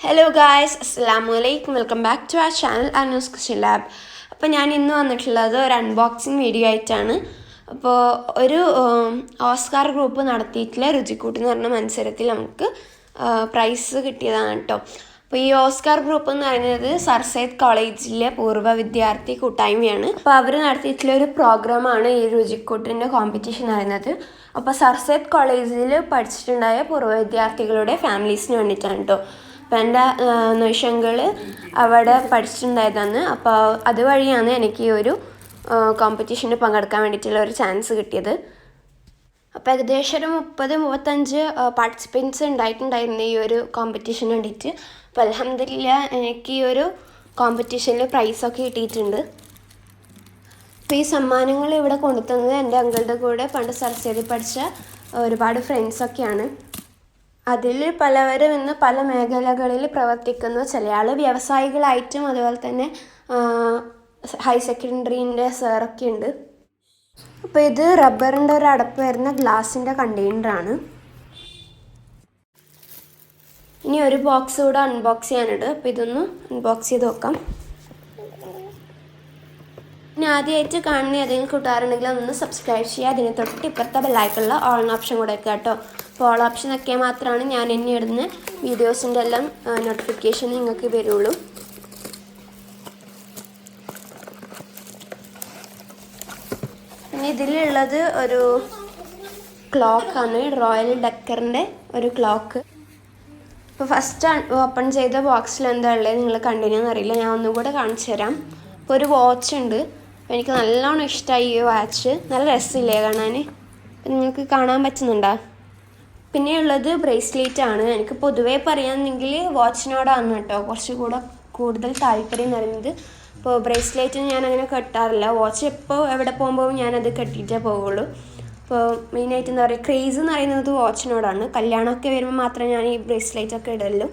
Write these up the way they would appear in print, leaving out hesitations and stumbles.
Hello guys, അസ്സലാമു അലൈക്കും. Welcome back to our channel Anoos kitchen lab. അപ്പോൾ ഞാൻ ഇന്ന് വന്നിട്ടുള്ളത് ഒരു അൺബോക്സിങ് വീഡിയോ ആയിട്ടാണ്. അപ്പോൾ ഒരു ഓസ്കാർ ഗ്രൂപ്പ് നടത്തിയിട്ടുള്ള രുചിക്കൂട്ട് എന്ന് പറഞ്ഞ മത്സരത്തിൽ നമുക്ക് പ്രൈസ് കിട്ടിയതാണ് കേട്ടോ. അപ്പോൾ ഈ ഓസ്കാർ ഗ്രൂപ്പ് എന്ന് പറയുന്നത് സർ സയ്യിദ് കോളേജിലെ പൂർവ്വ വിദ്യാർത്ഥി കൂട്ടായ്മയാണ്. അപ്പോൾ അവർ നടത്തിയിട്ടുള്ള ഒരു പ്രോഗ്രാമാണ് ഈ രുചിക്കൂട്ടിൻ്റെ കോമ്പറ്റീഷൻ പറയുന്നത്. അപ്പോൾ സർ സയ്യിദ് കോളേജിൽ പഠിച്ചിട്ടുണ്ടായ പൂർവ്വ വിദ്യാർത്ഥികളുടെ ഫാമിലീസിന് വേണ്ടിയിട്ടാണ് കേട്ടോ. അപ്പം എൻ്റെ നൊയ്ഷങ്കൾ അവിടെ പഠിച്ചിട്ടുണ്ടായതാണ്. അപ്പോൾ അതുവഴിയാണ് എനിക്ക് ഈ ഒരു കോമ്പറ്റീഷന് പങ്കെടുക്കാൻ വേണ്ടിയിട്ടുള്ള ഒരു ചാൻസ് കിട്ടിയത്. അപ്പോൾ ഏകദേശം ഒരു 30-35 പാർട്ടിസിപ്പൻസ് ഉണ്ടായിട്ടുണ്ടായിരുന്നു ഈ ഒരു കോമ്പറ്റീഷന് വേണ്ടിയിട്ട്. അപ്പോൾ അൽഹംദുലില്ലാ എനിക്ക് ഈ ഒരു കോമ്പറ്റീഷനിൽ പ്രൈസൊക്കെ കിട്ടിയിട്ടുണ്ട്. അപ്പോൾ ഈ സമ്മാനങ്ങൾ ഇവിടെ കൊണ്ടുതന്നത് എൻ്റെ അങ്കിളുടെ കൂടെ പണ്ട് സർസേരി പഠിച്ച ഒരുപാട് ഫ്രണ്ട്സൊക്കെയാണ്. അതിൽ പലവരും ഇന്ന് പല മേഖലകളിൽ പ്രവർത്തിക്കുന്നു. ചില ആൾ വ്യവസായികളായിട്ടും അതുപോലെ തന്നെ ഹയർ സെക്കൻഡറീൻ്റെ സാറൊക്കെ ഉണ്ട്. അപ്പോൾ ഇത് റബ്ബറിൻ്റെ ഒരു അടപ്പ് വരുന്ന ഗ്ലാസിൻ്റെ കണ്ടെയ്നറാണ്. ഇനി ഒരു ബോക്സ് കൂടെ അൺബോക്സ് ചെയ്യാനുണ്ട്. അപ്പോൾ ഇതൊന്ന് അൺബോക്സ് ചെയ്ത് നോക്കാം. ഇനി ആദ്യമായിട്ട് കാണുന്ന ഏതെങ്കിലും കൂട്ടുകാരുണ്ടെങ്കിൽ ഒന്ന് സബ്സ്ക്രൈബ് ചെയ്യുക. അതിന് തൊട്ട് ഇപ്പുറത്തെ ബെല്ലൈക്കുള്ള ഓൺ ഓപ്ഷൻ കൂടെ വെക്കുക കേട്ടോ. അപ്പോൾ ഓൾ ഓപ്ഷൻ ഒക്കെ മാത്രമാണ് ഞാൻ ഇനി ഇടുന്ന വീഡിയോസിൻ്റെ എല്ലാം നോട്ടിഫിക്കേഷൻ നിങ്ങൾക്ക് വരുള്ളൂ. പിന്നെ ഇതിലുള്ളത് ഒരു ക്ലോക്കാണ്, റോയൽ ഡക്കറിൻ്റെ ഒരു ക്ലോക്ക്. അപ്പോൾ ഫസ്റ്റ് ഓപ്പൺ ചെയ്ത ബോക്സിൽ എന്താ ഉള്ളത് നിങ്ങൾ കണ്ടിന്യൂന്ന് അറിയില്ല, ഞാൻ ഒന്നും കൂടെ കാണിച്ചു തരാം. അപ്പോൾ ഒരു വാച്ച് ഉണ്ട്. അപ്പോൾ എനിക്ക് നല്ലോണം ഇഷ്ടമായി ഈ വാച്ച്. നല്ല രസമില്ലേ കാണാൻ? അപ്പം നിങ്ങൾക്ക് കാണാൻ പറ്റുന്നുണ്ടോ? പിന്നെ ഉള്ളത് ബ്രേസ്ലെറ്റ് ആണ്. എനിക്ക് പൊതുവേ പറയുകയാണെങ്കിൽ വാച്ചിനോടാണ് കേട്ടോ കുറച്ചുകൂടെ കൂടുതൽ താല്പര്യം എന്ന് പറയുന്നത്. ഇപ്പോൾ ബ്രേസ്ലെറ്റ് ഞാൻ അങ്ങനെ കെട്ടാറില്ല. വാച്ച് എപ്പോൾ എവിടെ പോകുമ്പോൾ ഞാനത് കെട്ടിയിട്ടേ പോവുള്ളൂ. അപ്പോൾ മെയിനായിട്ട് എന്താ പറയുക, ക്രേസ് എന്ന് പറയുന്നത് വാച്ചിനോടാണ്. കല്യാണമൊക്കെ വരുമ്പോൾ മാത്രമേ ഞാൻ ഈ ബ്രേസ്ലെറ്റൊക്കെ ഇടലുള്ളൂ.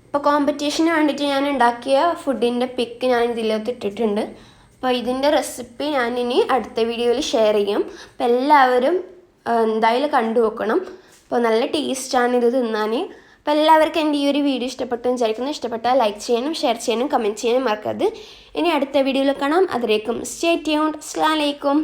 അപ്പോൾ കോമ്പറ്റീഷന് വേണ്ടിയിട്ട് ഞാൻ ഉണ്ടാക്കിയ ഫുഡിൻ്റെ പിക്ക് ഞാൻ ഇതിലോട്ട് ഇട്ടിട്ടുണ്ട്. അപ്പോൾ ഇതിൻ്റെ റെസിപ്പി ഞാനിനി അടുത്ത വീഡിയോയിൽ ഷെയർ ചെയ്യും. അപ്പോൾ എല്ലാവരും എന്തായാലും കണ്ടു നോക്കണം. അപ്പോൾ നല്ല ടേസ്റ്റാണ് ഇത് തിന്നാൻ. അപ്പോൾ എല്ലാവർക്കും എൻ്റെ ഈ ഒരു വീഡിയോ ഇഷ്ടപ്പെട്ടു വിചാരിക്കുന്നു. ഇഷ്ടപ്പെട്ടാൽ ലൈക്ക് ചെയ്യാനും ഷെയർ ചെയ്യാനും കമൻറ്റ് ചെയ്യാനും മറക്കരുത്. ഇനി അടുത്ത വീഡിയോയിൽ കാണാം. അതിലേക്കും സ്റ്റേ ട്യൂൺഡ്. അസ്സലാമു അലൈക്കും.